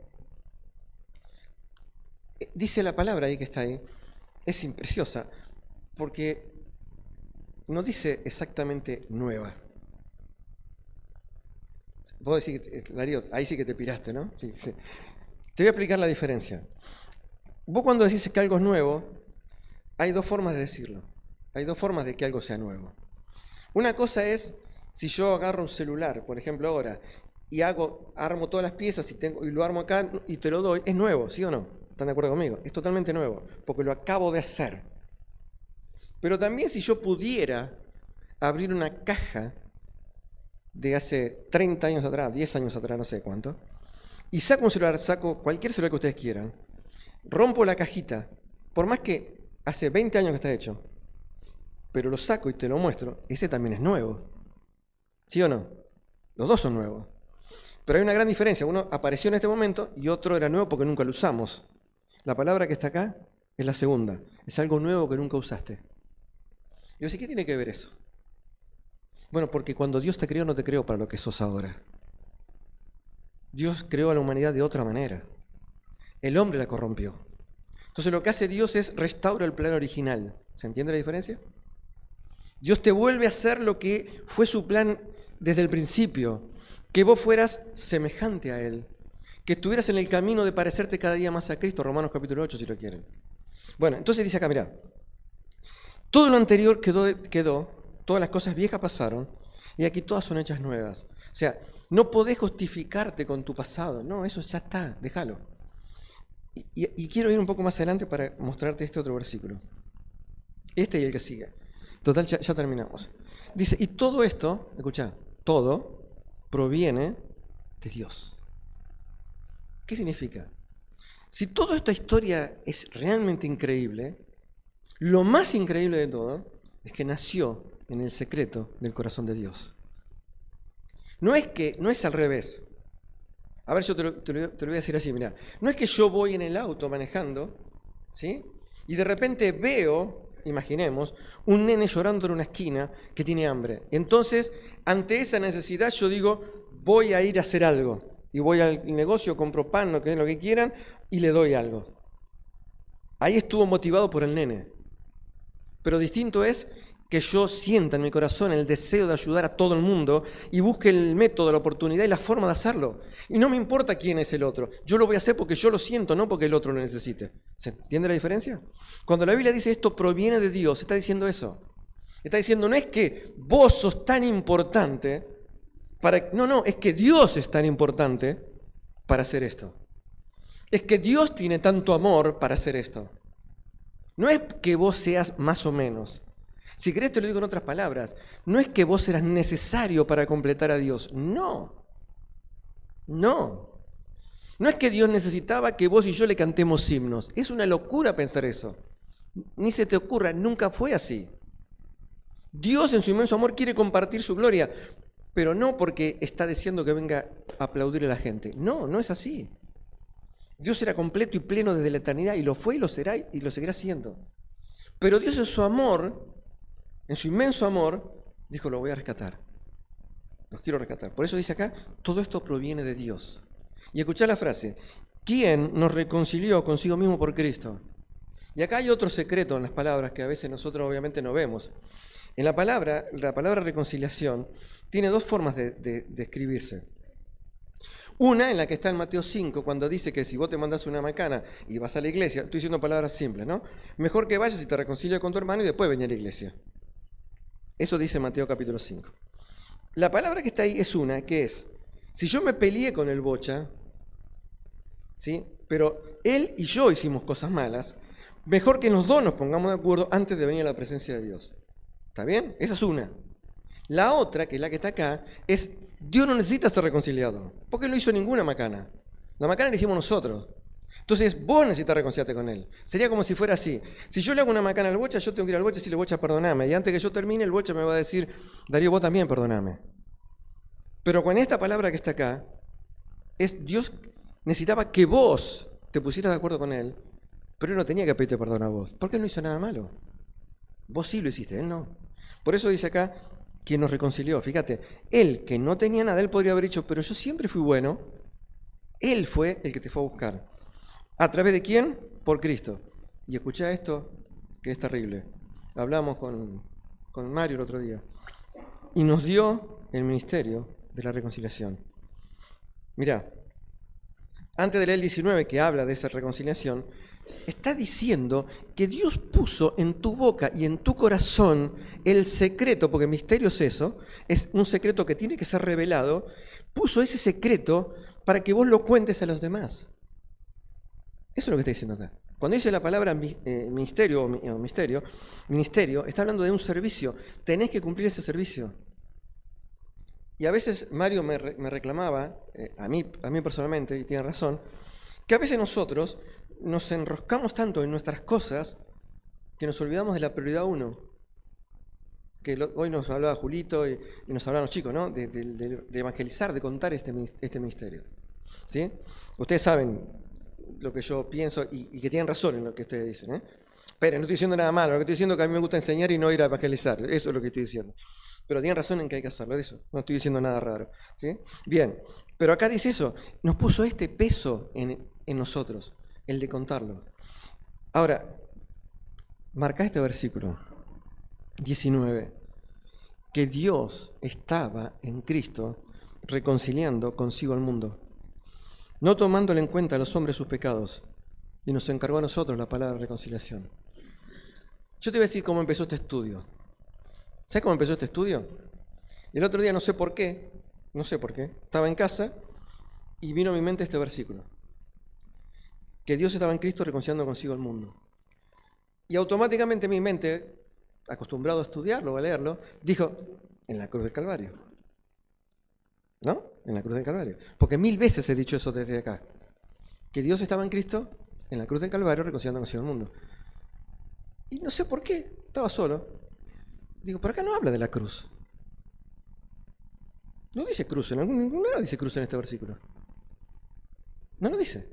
Speaker 1: dice la palabra ahí que está ahí, es impreciosa, porque no dice exactamente nueva. Vos decís, Darío, ahí sí que te piraste, ¿no? Sí. Te voy a explicar la diferencia. Vos cuando decís que algo es nuevo, hay dos formas de decirlo. Hay dos formas de que algo sea nuevo. Una cosa es, si yo agarro un celular, por ejemplo ahora, y armo todas las piezas y lo armo acá y te lo doy, es nuevo, ¿sí o no? ¿Están de acuerdo conmigo? Es totalmente nuevo, porque lo acabo de hacer. Pero también si yo pudiera abrir una caja de hace 30 años atrás, 10 años atrás, no sé cuánto, y saco un celular, saco cualquier celular que ustedes quieran, rompo la cajita, por más que hace 20 años que está hecho, pero lo saco y te lo muestro, ese también es nuevo. ¿Sí o no? Los dos son nuevos. Pero hay una gran diferencia. Uno apareció en este momento y otro era nuevo porque nunca lo usamos. La palabra que está acá es la segunda. Es algo nuevo que nunca usaste. Y yo sé, ¿qué tiene que ver eso? Bueno, porque cuando Dios te creó, no te creó para lo que sos ahora. Dios creó a la humanidad de otra manera. El hombre la corrompió. Entonces lo que hace Dios es restaurar el plan original. ¿Se entiende la diferencia? Dios te vuelve a hacer lo que fue su plan desde el principio, que vos fueras semejante a Él, que estuvieras en el camino de parecerte cada día más a Cristo, Romanos capítulo 8 si lo quieren. Bueno, entonces dice acá, mirá, todo lo anterior quedó, todas las cosas viejas pasaron, y aquí todas son hechas nuevas. O sea, no podés justificarte con tu pasado, no, eso ya está, déjalo. Y quiero ir un poco más adelante para mostrarte este otro versículo. Este y el que sigue. Total, ya terminamos. Dice, y todo esto, escuchá, todo proviene de Dios. ¿Qué significa? Si toda esta historia es realmente increíble, lo más increíble de todo es que nació en el secreto del corazón de Dios. No es al revés. A ver, yo te lo voy a decir así, mirá. No es que yo voy en el auto manejando, ¿sí? Y de repente veo, imaginemos, un nene llorando en una esquina que tiene hambre. Entonces, ante esa necesidad yo digo, voy a ir a hacer algo. Y voy al negocio, compro pan, lo que quieran, y le doy algo. Ahí estuvo motivado por el nene. Pero distinto es que yo sienta en mi corazón el deseo de ayudar a todo el mundo y busque el método, la oportunidad y la forma de hacerlo. Y no me importa quién es el otro. Yo lo voy a hacer porque yo lo siento, no porque el otro lo necesite. ¿Se entiende la diferencia? Cuando la Biblia dice esto proviene de Dios, está diciendo eso. Está diciendo, no es que vos sos tan importante no, es que Dios es tan importante para hacer esto. Es que Dios tiene tanto amor para hacer esto. No es que vos seas más o menos. Si querés te lo digo en otras palabras. No es que vos eras necesario para completar a Dios. No. No. No es que Dios necesitaba que vos y yo le cantemos himnos. Es una locura pensar eso. Ni se te ocurra, nunca fue así. Dios en su inmenso amor quiere compartir su gloria, pero no porque está deseando que venga a aplaudirle a la gente. No, no es así. Dios era completo y pleno desde la eternidad y lo fue y lo será y lo seguirá siendo. Pero Dios en su amor, en su inmenso amor, dijo, lo voy a rescatar. Los quiero rescatar. Por eso dice acá, todo esto proviene de Dios. Y escuchá la frase, ¿quién nos reconcilió consigo mismo por Cristo? Y acá hay otro secreto en las palabras que a veces nosotros obviamente no vemos. En la palabra reconciliación tiene dos formas de escribirse. Una en la que está en Mateo 5, cuando dice que si vos te mandás una macana y vas a la iglesia, estoy diciendo palabras simples, ¿no? Mejor que vayas y te reconcilies con tu hermano y después venir a la iglesia. Eso dice Mateo capítulo 5. La palabra que está ahí es una, que es, si yo me peleé con el bocha, ¿sí? Pero él y yo hicimos cosas malas, mejor que los dos nos pongamos de acuerdo antes de venir a la presencia de Dios. ¿Está bien? Esa es una. La otra, que es la que está acá, es Dios no necesita ser reconciliado, porque no hizo ninguna macana. La macana la hicimos nosotros. Entonces vos necesitas reconciliarte con él. Sería como si fuera así. Si yo le hago una macana al bocha, yo tengo que ir al bocha y decirle, bocha, perdoname. Y antes que yo termine, el bocha me va a decir, Darío, vos también perdoname. Pero con esta palabra que está acá, es Dios necesitaba que vos te pusieras de acuerdo con él, pero él no tenía que pedirte perdón a vos, porque él no hizo nada malo. Vos sí lo hiciste, él no. Por eso dice acá, quien nos reconcilió. Fíjate, él que no tenía nada, él podría haber dicho, pero yo siempre fui bueno. Él fue el que te fue a buscar. ¿A través de quién? Por Cristo. Y escuchá esto, que es terrible. Hablamos con Mario el otro día. Y nos dio el ministerio de la reconciliación. Mirá, antes de leer el 19, que habla de esa reconciliación, está diciendo que Dios puso en tu boca y en tu corazón el secreto, porque misterio es eso, es un secreto que tiene que ser revelado, puso ese secreto para que vos lo cuentes a los demás. Eso es lo que está diciendo acá. Cuando dice la palabra ministerio, está hablando de un servicio. Tenés que cumplir ese servicio. Y a veces Mario me reclamaba, a mí personalmente, y tiene razón, que a veces nosotros nos enroscamos tanto en nuestras cosas que nos olvidamos de la prioridad uno. Que hoy nos hablaba Julito y nos hablaban los chicos, ¿no? De evangelizar, de contar este ministerio. ¿Sí? Ustedes saben lo que yo pienso y que tienen razón en lo que ustedes dicen, ¿eh? Pero no estoy diciendo nada malo, lo que estoy diciendo es que a mí me gusta enseñar y no ir a evangelizar. Eso es lo que estoy diciendo. Pero tienen razón en que hay que hacerlo, eso. No estoy diciendo nada raro. ¿Sí? Bien, pero acá dice eso. Nos puso este peso en nosotros, el de contarlo. Ahora, marca este versículo 19, que Dios estaba en Cristo reconciliando consigo al mundo, no tomándole en cuenta a los hombres sus pecados, y nos encargó a nosotros la palabra reconciliación. Yo te voy a decir cómo empezó este estudio. ¿Sabes cómo empezó este estudio? El otro día no sé por qué, estaba en casa y vino a mi mente este versículo. Que Dios estaba en Cristo reconciliando consigo al mundo. Y automáticamente mi mente, acostumbrado a estudiarlo, a leerlo, dijo, en la cruz del Calvario. ¿No? En la cruz del Calvario. Porque 1000 veces he dicho eso desde acá. Que Dios estaba en Cristo, en la cruz del Calvario, reconciliando consigo al mundo. Y no sé por qué, estaba solo. Digo, pero acá no habla de la cruz. No dice cruz, en ningún lado dice cruz en este versículo. No lo dice.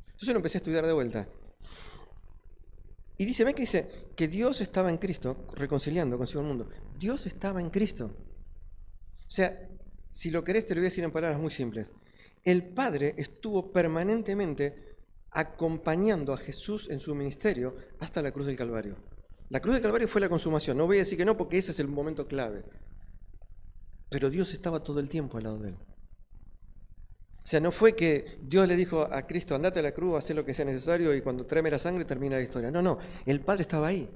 Speaker 1: Entonces lo empecé a estudiar de vuelta. Y dice, ¿ves que dice? Que Dios estaba en Cristo, reconciliando consigo el mundo. Dios estaba en Cristo. O sea, si lo querés te lo voy a decir en palabras muy simples. El Padre estuvo permanentemente acompañando a Jesús en su ministerio hasta la cruz del Calvario. La cruz del Calvario fue la consumación. No voy a decir que no porque ese es el momento clave. Pero Dios estaba todo el tiempo al lado de él. O sea, no fue que Dios le dijo a Cristo, andate a la cruz, haz lo que sea necesario y cuando tráeme la sangre termina la historia. No, no, el Padre estaba ahí.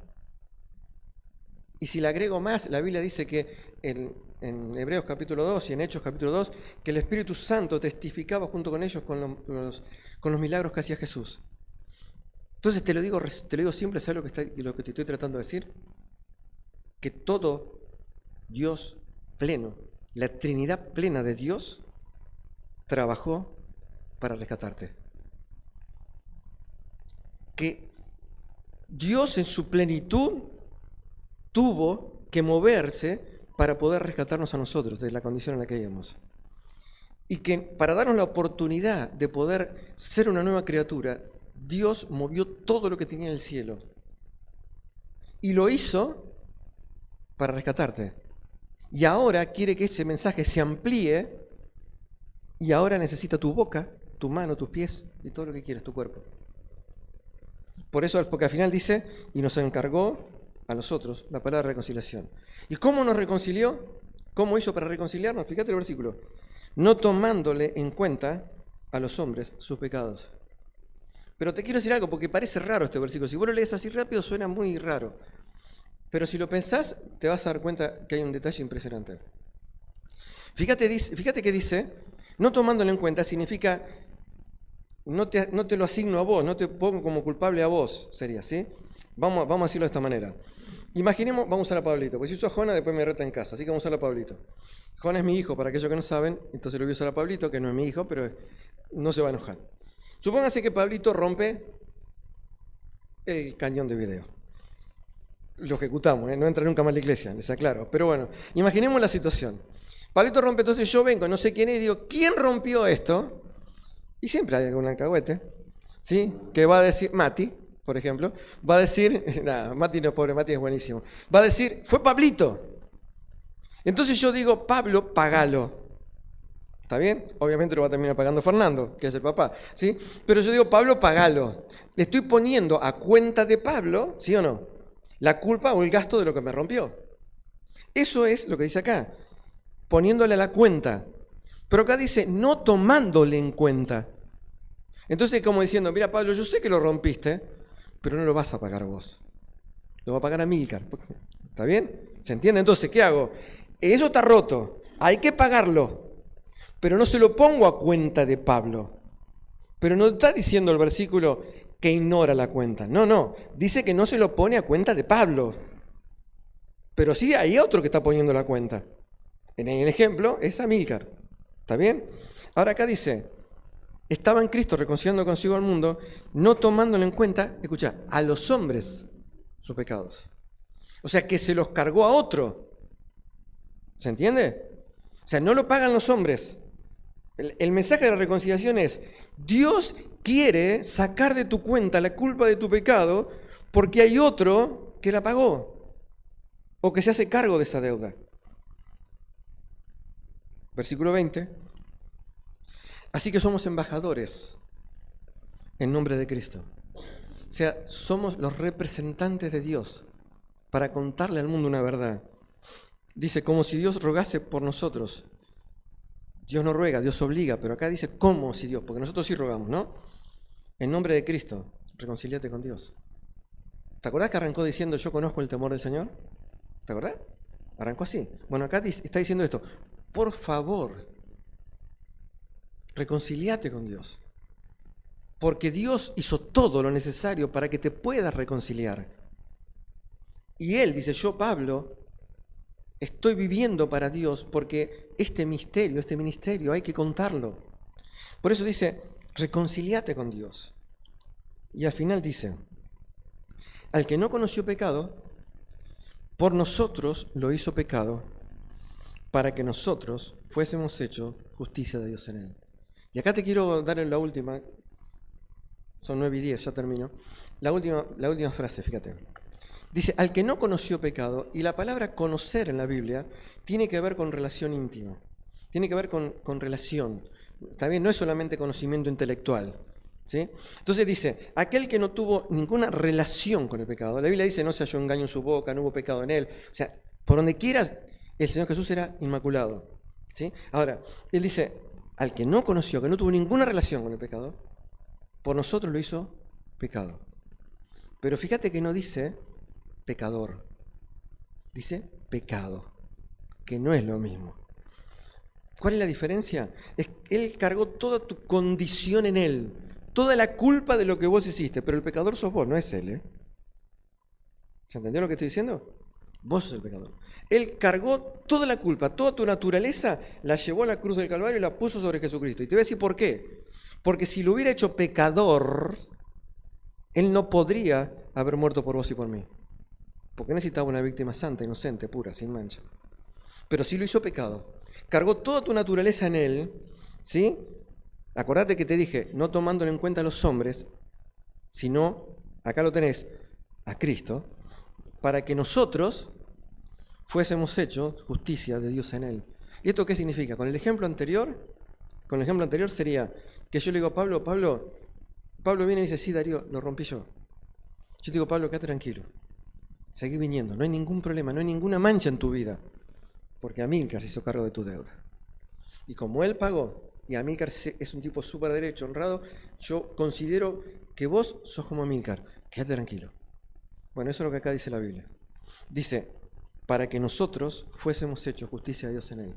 Speaker 1: Y si le agrego más, la Biblia dice que en Hebreos capítulo 2 y en Hechos capítulo 2, que el Espíritu Santo testificaba junto con ellos con los milagros que hacía Jesús. Entonces te lo digo simple, ¿sabes lo que te estoy tratando de decir? Que todo Dios pleno, la Trinidad plena de Dios, trabajó para rescatarte. Que Dios en su plenitud tuvo que moverse para poder rescatarnos a nosotros de la condición en la que íbamos. Y que para darnos la oportunidad de poder ser una nueva criatura, Dios movió todo lo que tenía en el cielo. Y lo hizo para rescatarte. Y ahora quiere que ese mensaje se amplíe. Y ahora necesita tu boca, tu mano, tus pies y todo lo que quieras, tu cuerpo. Por eso, porque al final dice, y nos encargó a nosotros la palabra reconciliación. ¿Y cómo nos reconcilió? ¿Cómo hizo para reconciliarnos? Fíjate el versículo. No tomándole en cuenta a los hombres sus pecados. Pero te quiero decir algo, porque parece raro este versículo. Si vos lo lees así rápido, suena muy raro. Pero si lo pensás, te vas a dar cuenta que hay un detalle impresionante. Fíjate que dice... No tomándolo en cuenta significa, no te lo asigno a vos, no te pongo como culpable a vos, sería, ¿sí? Vamos a decirlo de esta manera. Imaginemos, vamos a usar a Pablito, porque si uso a Jona después me reta en casa, así que vamos a usar a Pablito. Jona es mi hijo, para aquellos que no saben, entonces lo voy a usar a Pablito, que no es mi hijo, pero no se va a enojar. Supóngase que Pablito rompe el cañón de video. Lo ejecutamos, no entra nunca más a la iglesia, les aclaro. Pero bueno, imaginemos la situación. Pablito rompe, entonces yo vengo, no sé quién es, y digo, ¿quién rompió esto? Y siempre hay algún alcahuete, ¿sí? Que va a decir, Mati, por ejemplo, va a decir, Mati no, pobre Mati es buenísimo, va a decir, fue Pablito. Entonces yo digo, Pablo, pagalo. ¿Está bien? Obviamente lo va a terminar pagando Fernando, que es el papá, ¿sí? Pero yo digo, Pablo, pagalo. Le estoy poniendo a cuenta de Pablo, ¿sí o no? La culpa o el gasto de lo que me rompió. Eso es lo que dice acá. Poniéndole a la cuenta. Pero acá dice, no tomándole en cuenta. Entonces, como diciendo, mira Pablo, yo sé que lo rompiste, pero no lo vas a pagar vos. Lo va a pagar Amílcar. ¿Está bien? ¿Se entiende? Entonces, ¿qué hago? Eso está roto. Hay que pagarlo. Pero no se lo pongo a cuenta de Pablo. Pero no está diciendo el versículo que ignora la cuenta. No, no. Dice que no se lo pone a cuenta de Pablo. Pero sí hay otro que está poniendo la cuenta. En el ejemplo es Amílcar. ¿Está bien? Ahora acá dice, estaba en Cristo reconciliando consigo al mundo, no tomándolo en cuenta, escucha, a los hombres sus pecados. O sea, que se los cargó a otro. ¿Se entiende? O sea, no lo pagan los hombres. El mensaje de la reconciliación es, Dios quiere sacar de tu cuenta la culpa de tu pecado porque hay otro que la pagó o que se hace cargo de esa deuda. Versículo 20. Así que somos embajadores en nombre de Cristo. O sea, somos los representantes de Dios para contarle al mundo una verdad. Dice, como si Dios rogase por nosotros. Dios no ruega, Dios obliga, pero acá dice, como si Dios, porque nosotros sí rogamos, ¿no? En nombre de Cristo, reconcíliate con Dios. ¿Te acordás que arrancó diciendo, yo conozco el temor del Señor? ¿Te acordás? Arrancó así. Bueno, acá está diciendo esto. Por favor, reconcíliate con Dios. Porque Dios hizo todo lo necesario para que te puedas reconciliar. Y Él dice, yo, Pablo, estoy viviendo para Dios porque este misterio, este ministerio, hay que contarlo. Por eso dice, reconcíliate con Dios. Y al final dice, al que no conoció pecado, por nosotros lo hizo pecado, para que nosotros fuésemos hechos justicia de Dios en él. Y acá te quiero dar en la última, son 9:10, ya termino. La última frase, fíjate. Dice, al que no conoció pecado, y la palabra conocer en la Biblia tiene que ver con relación íntima, tiene que ver con relación. También no es solamente conocimiento intelectual, ¿sí? Entonces dice, aquel que no tuvo ninguna relación con el pecado, la Biblia dice, no se halló engaño en su boca, no hubo pecado en él. O sea, por donde quieras, el Señor Jesús era inmaculado, ¿sí? Ahora, él dice, al que no conoció, que no tuvo ninguna relación con el pecado, por nosotros lo hizo pecado. Pero fíjate que no dice pecador, dice pecado, que no es lo mismo. ¿Cuál es la diferencia? Él cargó toda tu condición en él, toda la culpa de lo que vos hiciste, pero el pecador sos vos, no es él, ¿eh? ¿Se entendió lo que estoy diciendo? Vos sos el pecador. Él cargó toda la culpa, toda tu naturaleza, la llevó a la cruz del Calvario y la puso sobre Jesucristo. Y te voy a decir por qué. Porque si lo hubiera hecho pecador, él no podría haber muerto por vos y por mí. Porque necesitaba una víctima santa, inocente, pura, sin mancha. Pero sí lo hizo pecado. Cargó toda tu naturaleza en él, ¿sí? Acordate que te dije, no tomándolo en cuenta a los hombres, sino, acá lo tenés, a Cristo, para que nosotros fuésemos hechos justicia de Dios en él. ¿Y esto qué significa? Con el ejemplo anterior sería que yo le digo a Pablo viene y dice, sí, Darío, lo rompí yo. Yo te digo, Pablo, quédate tranquilo. Seguí viniendo, no hay ningún problema, no hay ninguna mancha en tu vida, porque Amílcar se hizo cargo de tu deuda. Y como él pagó, y Amílcar es un tipo súper derecho, honrado, yo considero que vos sos como Amílcar, quédate tranquilo. Bueno, eso es lo que acá dice la Biblia. Dice, para que nosotros fuésemos hechos justicia de Dios en él.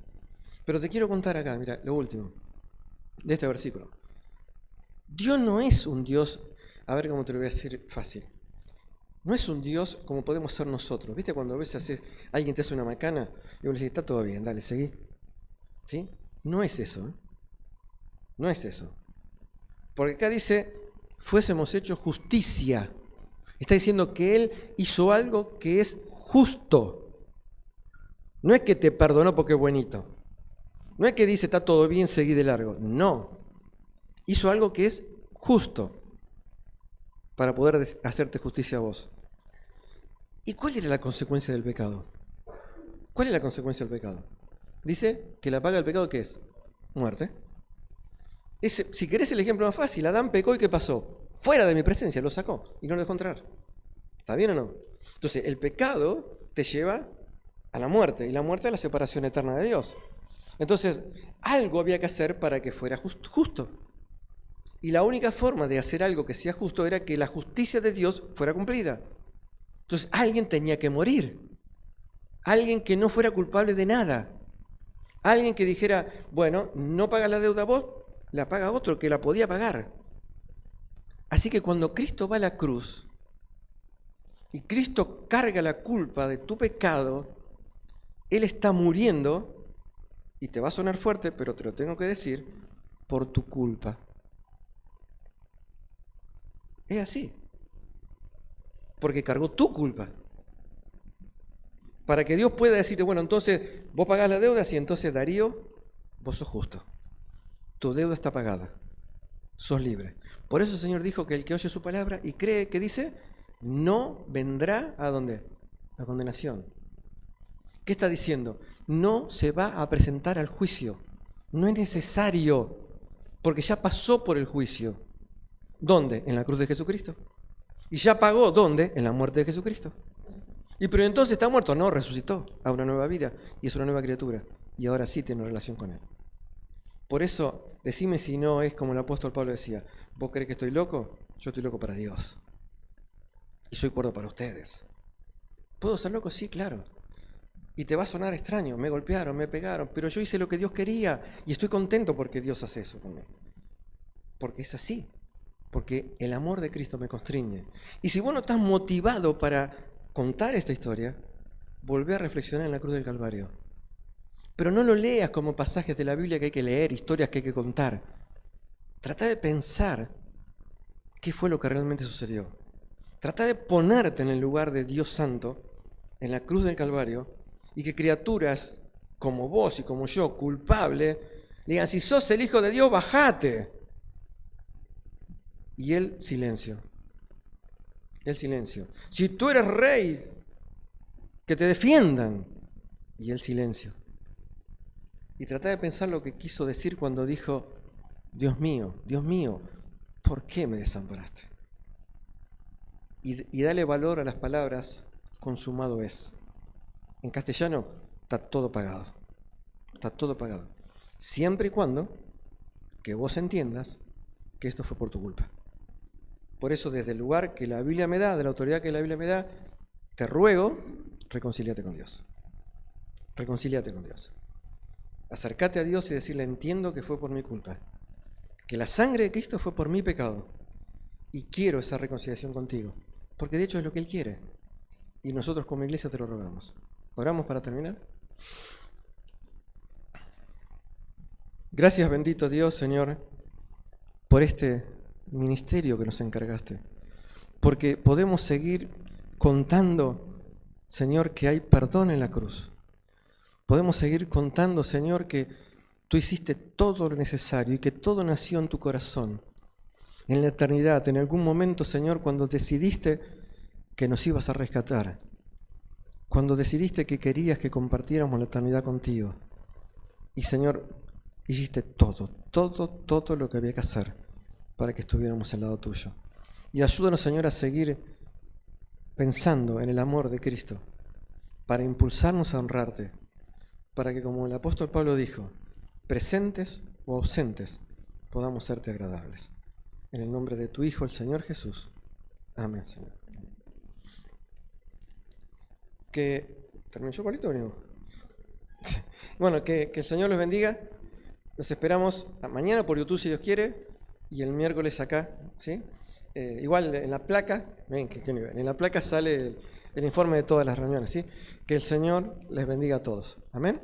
Speaker 1: Pero te quiero contar acá, mira, lo último, de este versículo. Dios no es un Dios, a ver cómo te lo voy a decir fácil. No es un Dios como podemos ser nosotros. ¿Viste cuando a veces alguien te hace una macana y vos le decís, está todo bien, dale, seguí? ¿Sí? No es eso, ¿eh? No es eso. Porque acá dice, fuésemos hechos justicia. Está diciendo que Él hizo algo que es justo. No es que te perdonó porque es buenito. No es que dice, está todo bien, seguí de largo. No. Hizo algo que es justo para poder hacerte justicia a vos. ¿Y cuál era la consecuencia del pecado? ¿Cuál es la consecuencia del pecado? Dice que la paga del pecado, ¿qué es? Muerte. Si querés el ejemplo más fácil, Adán pecó y ¿qué pasó? Fuera de mi presencia, lo sacó y no lo dejó entrar. ¿Está bien o no? Entonces, el pecado te lleva a la muerte, y la muerte es la separación eterna de Dios. Entonces, algo había que hacer para que fuera justo. Y la única forma de hacer algo que sea justo era que la justicia de Dios fuera cumplida. Entonces, alguien tenía que morir. Alguien que no fuera culpable de nada. Alguien que dijera, bueno, no pagas la deuda vos, la paga otro que la podía pagar. Así que cuando Cristo va a la cruz y Cristo carga la culpa de tu pecado, Él está muriendo, y te va a sonar fuerte, pero te lo tengo que decir, por tu culpa. Es así. Porque cargó tu culpa. Para que Dios pueda decirte, bueno, entonces vos pagás la deuda, y entonces Darío, vos sos justo. Tu deuda está pagada. Sos libre. Por eso el Señor dijo que el que oye su palabra y cree que dice, no vendrá ¿a dónde? A condenación. ¿Qué está diciendo? No se va a presentar al juicio. No es necesario, porque ya pasó por el juicio. ¿Dónde? En la cruz de Jesucristo. ¿Y ya pagó dónde? En la muerte de Jesucristo. ¿Y pero entonces está muerto? No, resucitó a una nueva vida y es una nueva criatura. Y ahora sí tiene relación con Él. Por eso, decime si no es como el apóstol Pablo decía, ¿vos creés que estoy loco? Yo estoy loco para Dios. Y soy cuerdo para ustedes. ¿Puedo ser loco? Sí, claro. Y te va a sonar extraño, me golpearon, me pegaron, pero yo hice lo que Dios quería y estoy contento porque Dios hace eso conmigo. Porque es así. Porque el amor de Cristo me constriñe. Y si vos no estás motivado para contar esta historia, volvé a reflexionar en la cruz del Calvario. Pero no lo leas como pasajes de la Biblia que hay que leer, historias que hay que contar. Trata de pensar qué fue lo que realmente sucedió. Trata de ponerte en el lugar de Dios Santo, en la cruz del Calvario, y que criaturas como vos y como yo, culpables, digan, si sos el Hijo de Dios, bajate. Y él, silencio. El silencio. Si tú eres rey, que te defiendan. Y el silencio. Y trata de pensar lo que quiso decir cuando dijo, Dios mío, ¿por qué me desamparaste? Y dale valor a las palabras, consumado es. En castellano, está todo pagado. Está todo pagado. Siempre y cuando que vos entiendas que esto fue por tu culpa. Por eso, desde el lugar que la Biblia me da, de la autoridad que la Biblia me da, te ruego, reconcíliate con Dios. Reconcíliate con Dios. Acércate a Dios y decirle, entiendo que fue por mi culpa. Que la sangre de Cristo fue por mi pecado. Y quiero esa reconciliación contigo. Porque de hecho es lo que Él quiere. Y nosotros como iglesia te lo rogamos. ¿Oramos para terminar? Gracias, bendito Dios, Señor, por este ministerio que nos encargaste. Porque podemos seguir contando, Señor, que hay perdón en la cruz. Podemos seguir contando, Señor, que tú hiciste todo lo necesario y que todo nació en tu corazón. En la eternidad, en algún momento, Señor, cuando decidiste que nos ibas a rescatar. Cuando decidiste que querías que compartiéramos la eternidad contigo. Y, Señor, hiciste todo lo que había que hacer para que estuviéramos al lado tuyo. Y ayúdanos, Señor, a seguir pensando en el amor de Cristo, para impulsarnos a honrarte, para que, como el apóstol Pablo dijo, presentes o ausentes, podamos serte agradables. En el nombre de tu Hijo, el Señor Jesús. Amén, Señor. ¿Terminó yo, Pablito, o venimos? Bueno, que el Señor los bendiga. Los esperamos mañana por YouTube, si Dios quiere, y el miércoles acá, ¿sí? Igual en la placa, ven, en la placa sale el informe de todas las reuniones, ¿sí? Que el Señor les bendiga a todos. Amén.